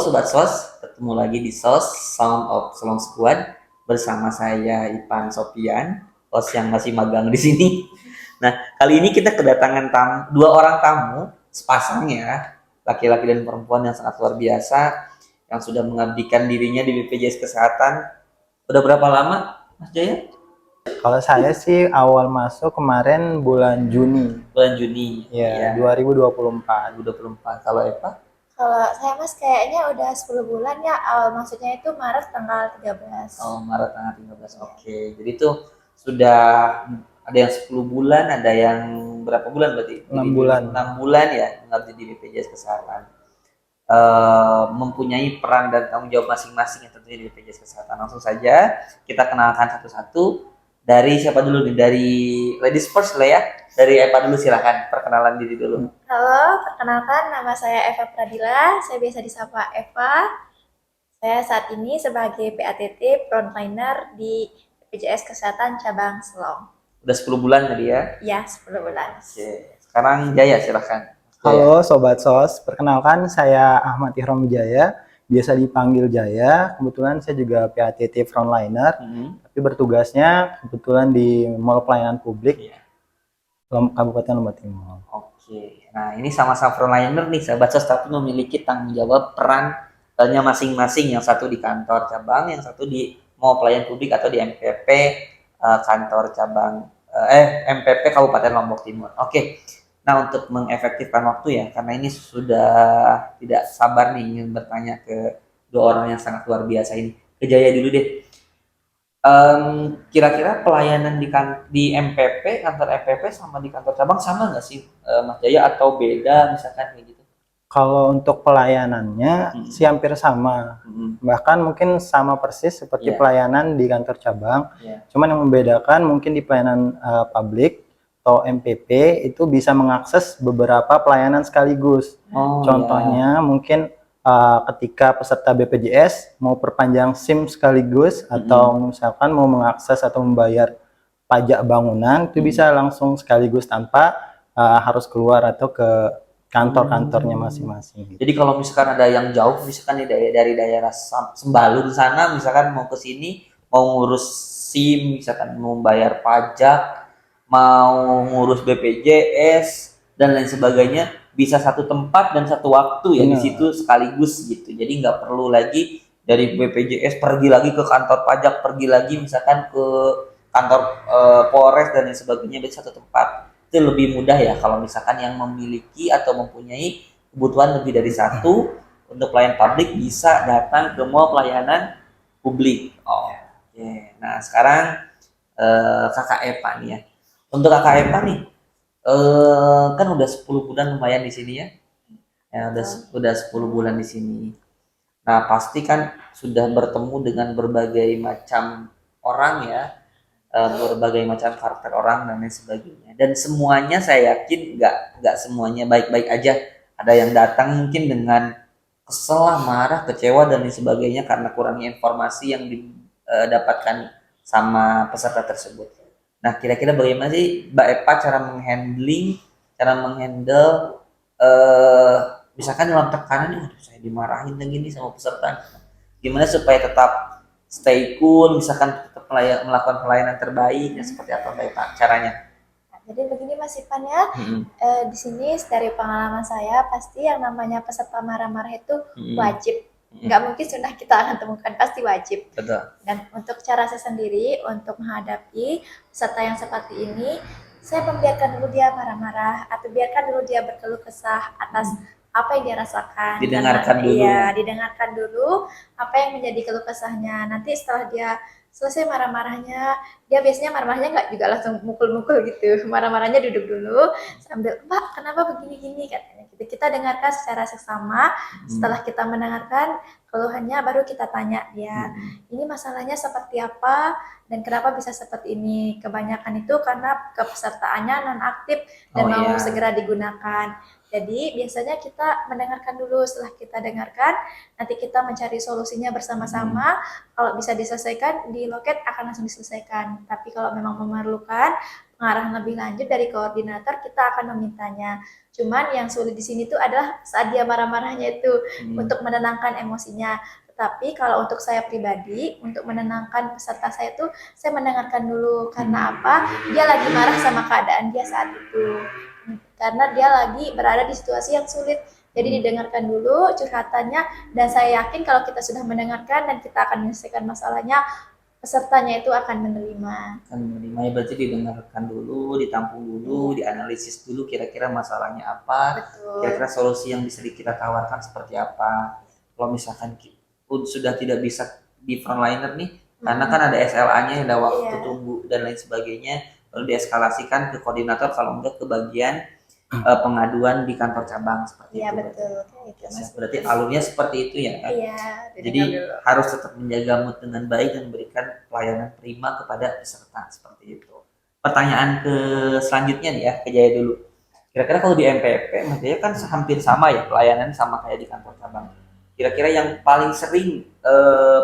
Sobat SOS, ketemu lagi di SOS Sound of Selong Squad bersama saya Ipan Sofian, host yang masih magang di sini. Nah, kali ini kita kedatangan dua orang tamu, sepasang ya, laki-laki dan perempuan yang sangat luar biasa, yang sudah mengabdikan dirinya di BPJS Kesehatan. Udah berapa lama, Mas Jaya? Kalau saya sih awal masuk kemarin bulan Juni. Bulan Juni. Ya, 2024. 2024. Kalau Eva? Kalau saya Mas kayaknya udah 10 bulan ya, maksudnya itu Maret tanggal 13. Oh, Maret tanggal 13. Oke. Jadi itu sudah ada yang 10 bulan, ada yang berapa bulan berarti? 6 bulan. 6 bulan ya mengabdi di BPJS Kesehatan. Mempunyai peran dan tanggung jawab masing-masing yang tentunya di BPJS Kesehatan. Langsung saja kita kenalkan satu-satu. Dari siapa dulu nih? Dari ladies first lah ya. Dari Eva dulu, silahkan perkenalan diri dulu. Halo, perkenalkan nama saya Eva Pradila, saya biasa disapa Eva. Saya saat ini sebagai PATT frontliner di BPJS Kesehatan Cabang Selong. Udah 10 bulan tadi ya? Ya, 10 bulan. Oke. Sekarang Jaya, silahkan. Halo Sobat SOS, perkenalkan saya Ahmad Ihram Wijaya, biasa dipanggil Jaya. Kebetulan saya juga PATT frontliner, tapi bertugasnya kebetulan di Mall Pelayanan Publik Kabupaten Lembah Timur. Oke, nah ini sama-sama frontliner nih sahabat SOS, tapi memiliki tanggung jawab perannya masing-masing. Yang satu di kantor cabang, yang satu di Mall Pelayanan Publik atau di MPP kantor cabang MPP Kabupaten Lombok Timur. Oke. Nah, untuk mengefektifkan waktu ya, karena ini sudah tidak sabar nih ingin bertanya ke dua orang yang sangat luar biasa ini. Ke Jaya dulu deh. Kira-kira pelayanan di MPP, kantor MPP sama di kantor cabang sama nggak sih, Mas Jaya, atau beda misalkan kayak gitu? Kalau untuk pelayanannya sih hampir sama, bahkan mungkin sama persis seperti pelayanan di kantor cabang. Cuman yang membedakan mungkin di pelayanan publik atau MPP itu bisa mengakses beberapa pelayanan sekaligus. Contohnya mungkin ketika peserta BPJS mau perpanjang SIM sekaligus atau misalkan mau mengakses atau membayar pajak bangunan itu bisa langsung sekaligus tanpa harus keluar atau ke kantor-kantornya masing-masing. Jadi kalau misalkan ada yang jauh, misalkan dari daerah Sembalun sana, misalkan mau ke sini, mau ngurus SIM, misalkan mau bayar pajak, mau ngurus BPJS dan lain sebagainya, bisa satu tempat dan satu waktu ya di situ sekaligus gitu. Jadi nggak perlu lagi dari BPJS pergi lagi ke kantor pajak, pergi lagi misalkan ke kantor Polres dan lain sebagainya di satu tempat. Itu lebih mudah ya kalau misalkan yang memiliki atau mempunyai kebutuhan lebih dari satu untuk pelayan publik bisa datang ke mall pelayanan publik. Oke. Nah, sekarang Kakak Eva nih ya. Untuk Kakak Eva nih, kan udah 10 bulan lumayan di sini ya. Udah 10 bulan di sini. Nah, pasti kan sudah bertemu dengan berbagai macam orang ya, berbagai macam karakter orang dan lain sebagainya. Dan semuanya saya yakin nggak semuanya baik-baik aja. Ada yang datang mungkin dengan kesel, marah, kecewa dan lain sebagainya karena kurangnya informasi yang didapatkan sama peserta tersebut. Nah, kira-kira bagaimana sih Mbak Eva cara menghandle misalkan dalam tekanan, saya dimarahin lagi nih sama peserta. Gimana supaya tetap stay cool, misalkan tetap melakukan pelayanan terbaik, ya seperti apa Mbak Eva caranya? Jadi begini Mas Ipan ya, di sini dari pengalaman saya pasti yang namanya peserta marah-marah itu wajib. Nggak mungkin sudah kita akan temukan, pasti wajib. Betul. Dan untuk cara saya sendiri untuk menghadapi peserta yang seperti ini, saya membiarkan dulu dia marah-marah atau biarkan dulu dia berkeluh kesah atas apa yang dia rasakan. Didengarkan dulu. Iya, didengarkan dulu apa yang menjadi keluh kesahnya. Nanti setelah dia selesai marah-marahnya, dia biasanya marah-marahnya nggak juga langsung mukul-mukul gitu. Marah-marahnya duduk dulu sambil, Mbak kenapa begini-gini katanya. Kita dengarkan secara seksama. Setelah kita mendengarkan keluhannya, baru kita tanya dia, ini masalahnya seperti apa dan kenapa bisa seperti ini. Kebanyakan itu karena kepesertaannya non-aktif dan mau segera digunakan. Jadi biasanya kita mendengarkan dulu, setelah kita dengarkan, nanti kita mencari solusinya bersama-sama. Kalau bisa diselesaikan, di loket akan langsung diselesaikan. Tapi kalau memang memerlukan mengarah lebih lanjut dari koordinator, kita akan memintanya. Cuman yang sulit di sini tuh adalah saat dia marah-marahnya itu untuk menenangkan emosinya. Tetapi kalau untuk saya pribadi, untuk menenangkan peserta saya tuh, saya mendengarkan dulu. Karena apa? Dia lagi marah sama keadaan dia saat itu. Karena dia lagi berada di situasi yang sulit. Jadi didengarkan dulu curhatannya, dan saya yakin kalau kita sudah mendengarkan dan kita akan menyelesaikan masalahnya, pesertanya itu akan menerima. Ya berarti didengarkan dulu, ditampung dulu, dianalisis dulu kira-kira masalahnya apa, Betul. kira-kira solusi yang bisa kita tawarkan seperti apa. Kalau misalkan sudah tidak bisa di frontliner nih, karena kan ada SLA-nya, ada waktu tunggu dan lain sebagainya, lalu dieskalasikan ke koordinator, kalau enggak ke bagian pengaduan di kantor cabang seperti itu. Iya betul. Itu, berarti alurnya seperti itu ya kan? Iya. Jadi harus tetap menjaga mood dengan baik dan memberikan pelayanan prima kepada peserta seperti itu. Pertanyaan ke selanjutnya nih ya, ke Jaya dulu. Kira-kira kalau di MPP, Mas Jaya kan hampir sama ya, pelayanan sama kayak di kantor cabang. Kira-kira yang paling sering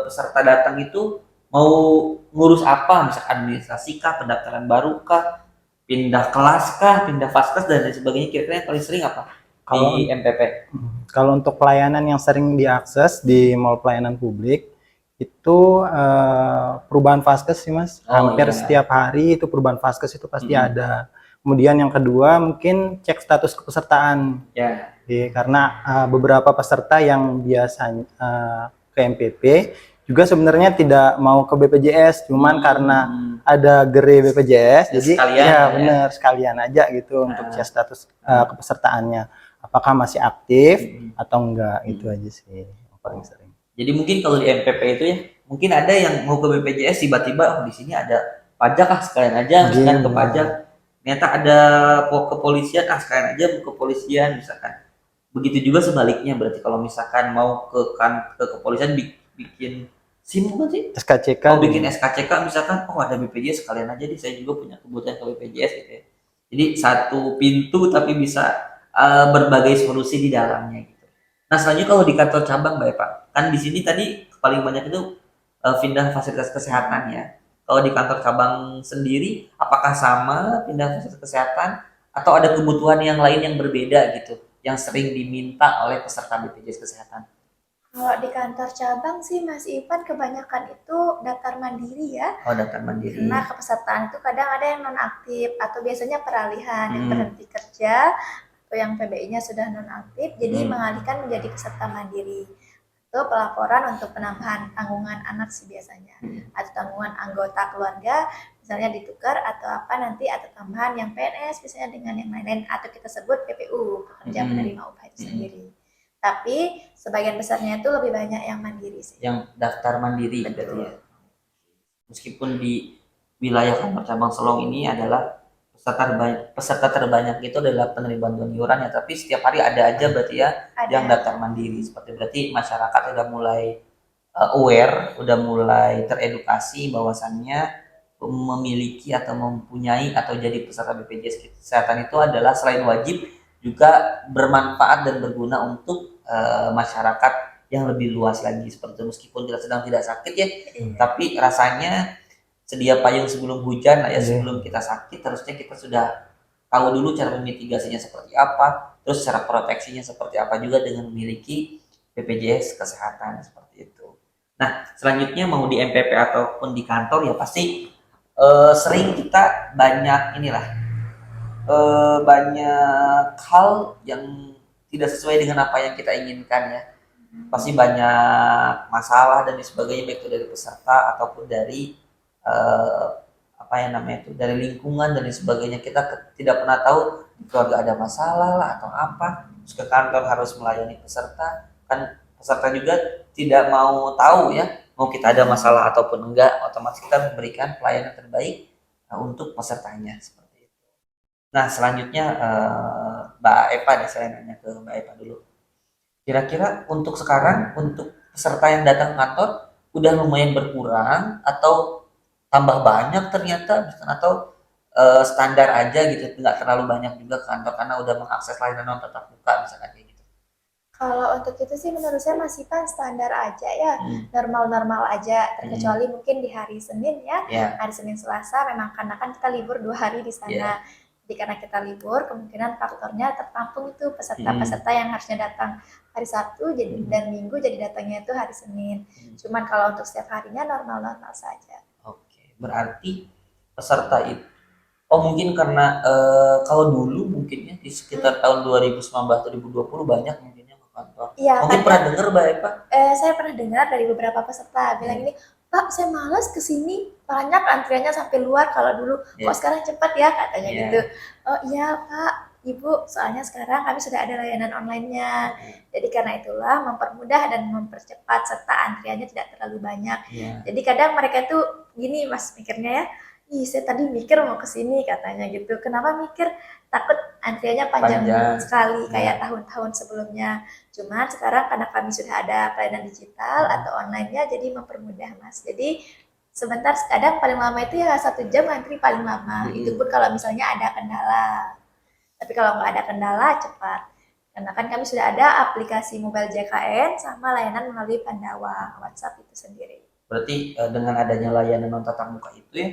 peserta datang itu mau ngurus apa? Misalkan administrasi kah, pendaftaran baru kah, pindah kelas kah, pindah faskes dan lain sebagainya. Kira-kira yang paling sering apa di MPP? Kalau untuk pelayanan yang sering diakses di mall pelayanan publik itu perubahan faskes sih Mas. Hampir setiap hari itu perubahan faskes itu pasti ada. Kemudian yang kedua mungkin cek status kepesertaan. Karena beberapa peserta yang biasanya ke MPP juga sebenarnya tidak mau ke BPJS, cuman karena ada gere BPJS, jadi ya benar sekalian aja gitu untuk cek status kepesertaannya, apakah masih aktif atau enggak, itu aja sih yang paling sering. Jadi mungkin kalau di MPP itu ya, mungkin ada yang mau ke BPJS tiba-tiba di sini ada pajak sekalian aja misalkan ke pajak, ternyata ada kepolisian sekalian aja ke kepolisian misalkan. Begitu juga sebaliknya, berarti kalau misalkan mau ke kepolisian bikin SIM apa sih? SKCK. Bikin SKCK misalkan, ada BPJS sekalian aja nih, saya juga punya kebutuhan ke BPJS gitu ya. Jadi satu pintu tapi bisa berbagai solusi di dalamnya gitu. Nah selanjutnya kalau di kantor cabang Mbak Eva, kan di sini tadi paling banyak itu pindah fasilitas kesehatan ya. Kalau di kantor cabang sendiri, apakah sama pindah fasilitas kesehatan atau ada kebutuhan yang lain yang berbeda gitu, yang sering diminta oleh peserta BPJS Kesehatan? Kalau di kantor cabang sih Mas Ivan kebanyakan itu daftar mandiri ya. Daftar mandiri. Karena kepesertaan itu kadang ada yang nonaktif atau biasanya peralihan, yang berhenti kerja atau yang PBI-nya sudah nonaktif, jadi mengalihkan menjadi peserta mandiri. Itu pelaporan untuk penambahan tanggungan anak sih biasanya, atau tanggungan anggota keluarga misalnya ditukar atau apa nanti, atau tambahan yang PNS misalnya dengan yang lain-lain, atau kita sebut PPU, pekerja penerima upah itu sendiri. Tapi sebagian besarnya itu lebih banyak yang mandiri sih. Yang daftar mandiri berarti ya. Meskipun di wilayah kantor cabang Selong ini adalah peserta terbanyak itu adalah penerima bantuan iuran ya, tapi setiap hari ada aja berarti ya yang daftar mandiri. Seperti berarti masyarakat udah mulai aware, udah mulai teredukasi bahwasannya memiliki atau mempunyai atau jadi peserta BPJS Kesehatan itu adalah selain wajib juga bermanfaat dan berguna untuk masyarakat yang lebih luas lagi. Seperti itu, meskipun kita sedang tidak sakit ya, tapi rasanya sedia payung sebelum hujan lah ya. Sebelum kita sakit harusnya kita sudah tahu dulu cara memitigasinya seperti apa, terus cara proteksinya seperti apa juga dengan memiliki BPJS Kesehatan seperti itu. Nah selanjutnya mau di MPP ataupun di kantor ya pasti sering kita banyak banyak hal yang tidak sesuai dengan apa yang kita inginkan ya. Pasti banyak masalah dan sebagainya, baik itu dari peserta ataupun dari dari lingkungan dan sebagainya. Kita tidak pernah tahu di keluarga ada masalah lah atau apa, terus ke kantor harus melayani peserta, kan peserta juga tidak mau tahu ya, mau kita ada masalah ataupun enggak, otomatis kita memberikan pelayanan terbaik untuk pesertanya seperti itu. Nah selanjutnya Mbak Eva deh, saya nanya ke Mbak Eva dulu. Kira-kira untuk sekarang, untuk peserta yang datang ke kantor udah lumayan berkurang atau tambah banyak ternyata, atau standar aja gitu, nggak terlalu banyak juga ke kantor karena udah mengakses layanan non tatap muka misalkan kayak gitu? Kalau untuk itu sih menurut saya masih kan standar aja ya, Hmm. normal-normal aja, terkecuali mungkin di hari Senin ya, Ya, hari Senin Selasa memang karena kan kita libur 2 hari di ya. sana. Jadi karena kita libur, kemungkinan faktornya tertampung itu Hmm. peserta-peserta yang harusnya datang hari Sabtu jadi Hmm. dan Minggu jadi datangnya itu hari Senin. Cuman kalau untuk setiap harinya normal-normal saja. Oke, berarti peserta itu, oh mungkin karena kalau dulu mungkin ya di Hmm. sekitar tahun 2019 2020 banyak mungkin yang ke kantor. Iya, Mungkin pernah kadang dengar Mbak Eva? saya pernah dengar dari beberapa peserta bilang Ya, ini, Pak, saya malas kesini, banyak antriannya sampai luar kalau dulu. Kok ya, sekarang cepat ya katanya gitu. ya. Oh iya Pak, Ibu, soalnya sekarang kami sudah ada layanan online-nya. Jadi karena itulah mempermudah dan mempercepat serta antriannya tidak terlalu banyak. Ya, Jadi kadang mereka tuh gini Mas mikirnya ya, ih saya tadi mikir mau kesini katanya gitu. Kenapa mikir? Takut antriannya panjang panjang. sekali kayak Ya. tahun-tahun sebelumnya. Cuman sekarang karena kami sudah ada pelayanan digital atau online-nya jadi mempermudah Mas. Jadi sebentar kadang paling lama itu ya 1 jam antri paling lama. Itu pun kalau misalnya ada kendala. Tapi kalau nggak ada kendala cepat. Karena kan kami sudah ada aplikasi mobile JKN sama layanan melalui Pandawa WhatsApp itu sendiri. Berarti dengan adanya layanan non tatap muka itu ya,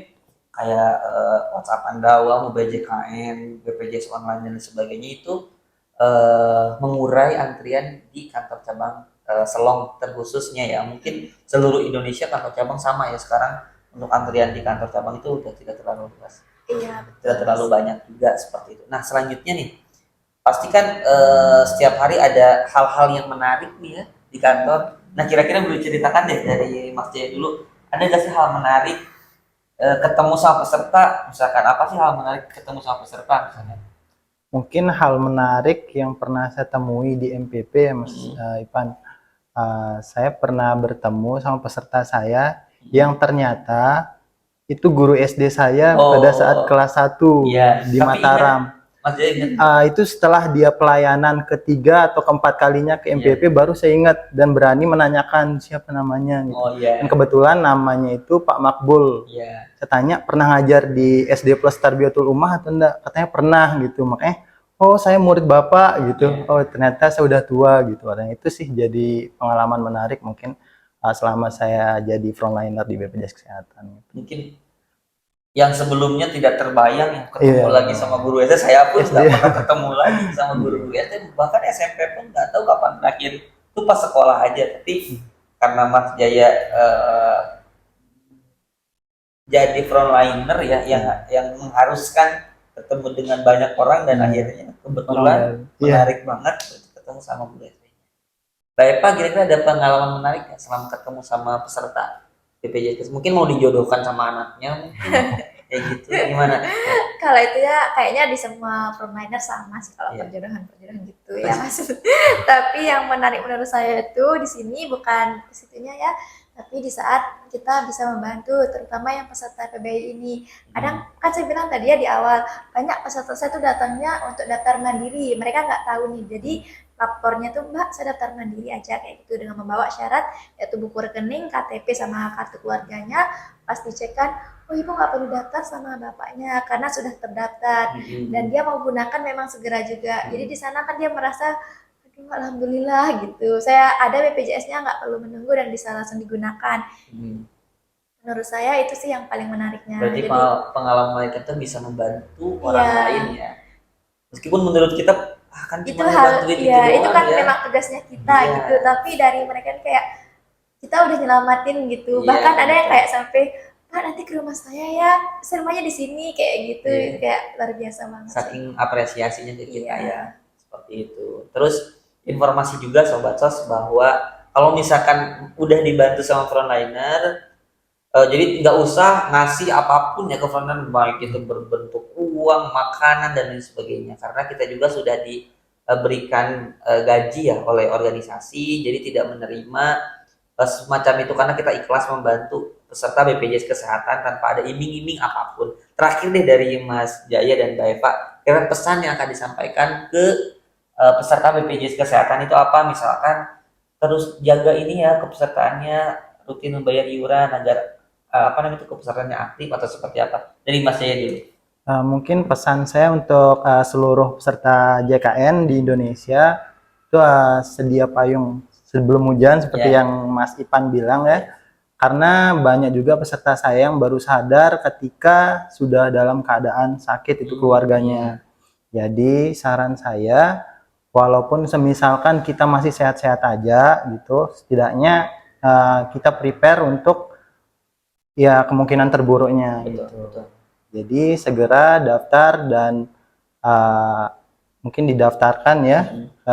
kayak WhatsApp Pandawa, Mobile JKN, BPJS online dan sebagainya itu mengurai antrian di kantor cabang Selong terkhususnya ya. Mungkin seluruh Indonesia kantor cabang sama ya sekarang, untuk antrian di kantor cabang itu udah tidak terlalu luas, Iya, tidak betul Mas. terlalu banyak juga seperti itu. Nah selanjutnya nih, pasti kan setiap hari ada hal-hal yang menarik nih ya di kantor. Nah kira-kira boleh ceritakan deh dari Mas Jaya dulu, ada nggak sih hal menarik ketemu sama peserta, misalkan apa sih hal menarik ketemu sama peserta misalnya? Mungkin hal menarik yang pernah saya temui di MPP ya Mas Hmm. Ipan. Saya pernah bertemu sama peserta saya yang ternyata itu guru SD saya pada saat Oh, kelas 1 iya. di Tapi ingat, Mataram. Mas Jaya ingat. Itu setelah dia pelayanan ketiga atau keempat kalinya ke Iya. MPP baru saya ingat dan berani menanyakan siapa namanya gitu. Oh Dan iya. kebetulan namanya itu Pak Makbul. Iya. Saya tanya pernah ngajar di SD Plus Tarbiyatul Ummah atau enggak? Katanya pernah gitu. Makanya oh saya murid Bapak gitu. Iya. Oh ternyata saya udah tua gitu. Dan itu sih jadi pengalaman menarik mungkin selama saya jadi frontliner di BPJS Kesehatan. Mungkin yang sebelumnya tidak terbayang yang ketemu Iya. lagi sama guru SD, saya pun SD. nggak pernah ketemu lagi sama guru-guru SD, bahkan SMP pun nggak tahu kapan terakhir, itu pas sekolah aja. Tapi karena Mas Jaya jadi frontliner ya, yang mengharuskan ketemu dengan banyak orang, dan akhirnya kebetulan Iya. menarik banget ketemu sama guru SD. Baik Pak, kira-kira ada pengalaman menarik ya selama ketemu sama peserta BPJS? Mungkin mau dijodohkan sama anaknya, mungkin kayak gitu. Gimana? Kalau itu ya kayaknya di semua frontliner sama sih kalau Iya. perjodohan-perjodohan gitu ya Mas. Tapi yang menarik menurut saya itu di sini bukan ke situnya ya, tapi di saat kita bisa membantu terutama yang peserta PBI ini. Kadang kan saya bilang tadi ya di awal, banyak peserta saya tuh datangnya untuk daftar mandiri. Mereka nggak tahu nih. Jadi lapornya tuh Mbak, saya daftar mandiri aja kayak gitu dengan membawa syarat yaitu buku rekening, KTP sama kartu keluarganya. Pas dicekkan, oh ibu nggak perlu daftar sama bapaknya karena sudah terdaftar dan dia mau gunakan memang segera juga. Jadi di sana kan dia merasa aduh alhamdulillah gitu. Saya ada BPJS-nya nggak perlu menunggu dan bisa langsung digunakan. Menurut saya itu sih yang paling menariknya. Berarti Jadi pengalaman mereka tuh bisa membantu orang iya, lain ya. Meskipun menurut kita kan itu cuma hal ngebantuin itu ya itu doang kan ya. memang tugasnya kita Iya. gitu. Tapi dari mereka kayak kita udah nyelamatin gitu. Iya, Bahkan ada yang betul. kayak sampai Pak nanti ke rumah saya ya, sermanya di sini kayak gitu. Iya. Itu kayak luar biasa banget sih. Saking apresiasinya ke kita Iya. ya, seperti itu. Terus informasi juga Sobat Sos bahwa kalau misalkan udah dibantu sama frontliner, jadi nggak usah ngasih apapun ya ke frontliner, baik itu berbentuk uang, makanan dan lain sebagainya, karena kita juga sudah diberikan gaji ya oleh organisasi, jadi tidak menerima semacam itu karena kita ikhlas membantu peserta BPJS Kesehatan tanpa ada iming-iming apapun. Terakhir deh dari Mas Jaya dan Mbak Eva, kira pesan yang akan disampaikan ke peserta BPJS Kesehatan itu apa? Misalkan terus jaga ini ya kepesertaannya, rutin membayar iuran agar kepesertaannya aktif, atau seperti apa? Dari Mas Jaya dulu. Mungkin pesan saya untuk seluruh peserta JKN di Indonesia, itu sedia payung sebelum hujan seperti Ya. yang Mas Ipan bilang ya. Karena banyak juga peserta saya yang baru sadar ketika sudah dalam keadaan sakit itu keluarganya. Jadi saran saya, walaupun semisalkan kita masih sehat-sehat aja gitu, setidaknya kita prepare untuk ya kemungkinan terburuknya Betul, gitu. betul. Jadi segera daftar dan uh, mungkin didaftarkan ya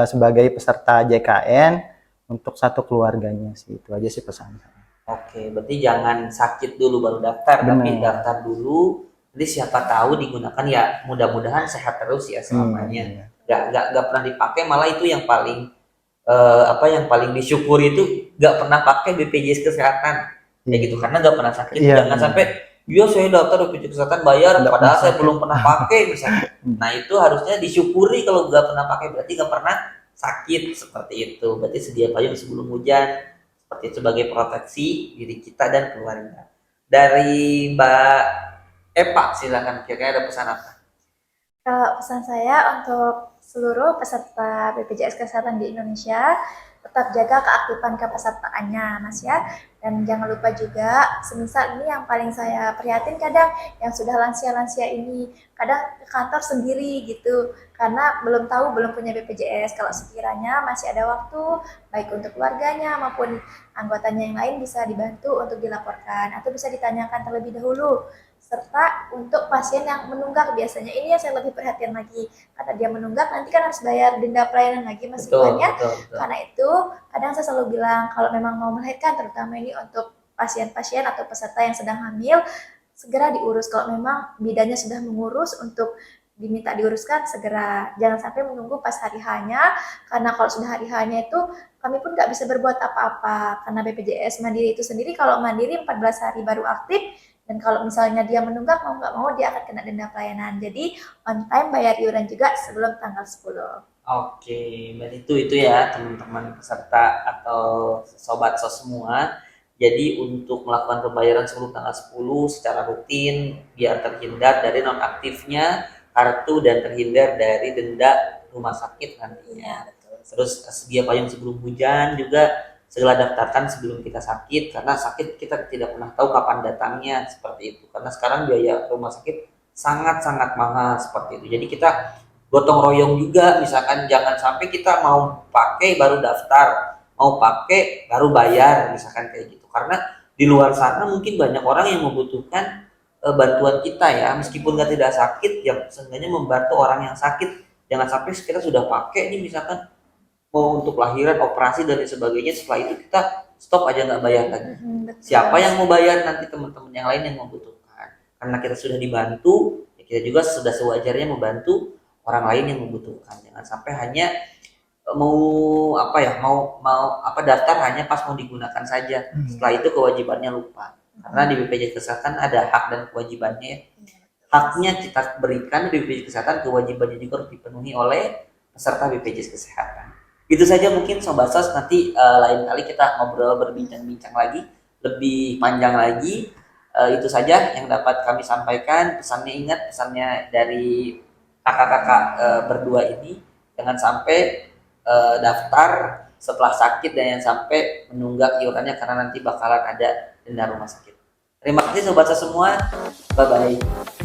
sebagai peserta JKN untuk satu keluarganya sih. Itu aja sih pesan saya. Oke, berarti jangan sakit dulu baru daftar, tapi Benar. daftar dulu. Jadi siapa tahu digunakan ya, mudah-mudahan sehat terus ya selamanya. Nggak pernah dipakai, malah itu yang paling yang paling disyukuri itu nggak pernah pakai BPJS Kesehatan, ya gitu, karena nggak pernah sakit. Iya, Jangan sampai iya saya daftar BPJS Kesehatan bayar, Nggak padahal pernah saya sakit. belum pernah pakai misalnya. Nah itu harusnya disyukuri kalau nggak pernah pakai, berarti nggak pernah sakit seperti itu. Berarti sedia payung sebelum hujan, seperti itu sebagai proteksi diri kita dan keluarga. Dari Mbak Epa, silakan, kira-kira ada pesan apa? Kalau pesan saya untuk seluruh peserta BPJS Kesehatan di Indonesia, tetap jaga keaktifan kepesertaannya, Mas ya. Dan jangan lupa juga, semisal ini yang paling saya prihatin kadang, yang sudah lansia-lansia ini, kadang ke kantor sendiri gitu, karena belum tahu, belum punya BPJS. Kalau sekiranya masih ada waktu, baik untuk keluarganya maupun anggotanya yang lain bisa dibantu untuk dilaporkan, atau bisa ditanyakan terlebih dahulu. Serta untuk pasien yang menunggak, biasanya ini yang saya lebih perhatian lagi, karena dia menunggak nanti kan harus bayar denda pelayanan lagi Mas Iwan ya. Karena itu kadang saya selalu bilang kalau memang mau melahirkan, terutama ini untuk pasien-pasien atau peserta yang sedang hamil, segera diurus. Kalau memang bidannya sudah mengurus untuk diminta diuruskan, segera, jangan sampai menunggu pas hari H-nya, karena kalau sudah hari H-nya itu kami pun nggak bisa berbuat apa-apa, karena BPJS Mandiri itu sendiri kalau Mandiri 14 hari baru aktif, dan kalau misalnya dia menunggak, mau nggak mau dia akan kena denda pelayanan. Jadi on time bayar iuran juga sebelum tanggal 10. Oke, berarti itu ya teman-teman peserta atau sobat sos semua. Jadi untuk melakukan pembayaran sebelum tanggal 10 secara rutin biar terhindar dari nonaktifnya kartu dan terhindar dari denda rumah sakit nantinya. Terus sedia payung sebelum hujan juga segera daftarkan sebelum kita sakit, karena sakit kita tidak pernah tahu kapan datangnya seperti itu. Karena sekarang biaya rumah sakit sangat-sangat mahal seperti itu. Jadi kita gotong royong juga, misalkan jangan sampai kita mau pakai baru daftar, mau pakai baru bayar, misalkan kayak gitu. Karena di luar sana mungkin banyak orang yang membutuhkan bantuan kita ya, meskipun nggak tidak sakit, ya seenggaknya membantu orang yang sakit. Jangan sampai kita sudah pakai nih misalkan mau untuk lahiran, operasi dan sebagainya, setelah itu kita stop aja nggak bayar lagi. Siapa yang mau bayar? Nanti teman-teman yang lain yang membutuhkan. Karena kita sudah dibantu, ya kita juga sudah sewajarnya membantu orang lain yang membutuhkan. Jangan sampai hanya mau daftar hanya pas mau digunakan saja. Setelah itu kewajibannya lupa. Karena di BPJS Kesehatan ada hak dan kewajibannya. Haknya kita berikan di BPJS Kesehatan, kewajibannya juga harus dipenuhi oleh peserta BPJS Kesehatan. Itu saja mungkin Sobat Sos, nanti lain kali kita ngobrol berbincang-bincang lagi, lebih panjang lagi. Itu saja yang dapat kami sampaikan. Pesannya, ingat pesannya dari kakak-kakak berdua ini, jangan sampai daftar setelah sakit dan yang sampai menunggak iurannya karena nanti bakalan ada denda rumah sakit. Terima kasih Sobat Sos semua, bye-bye.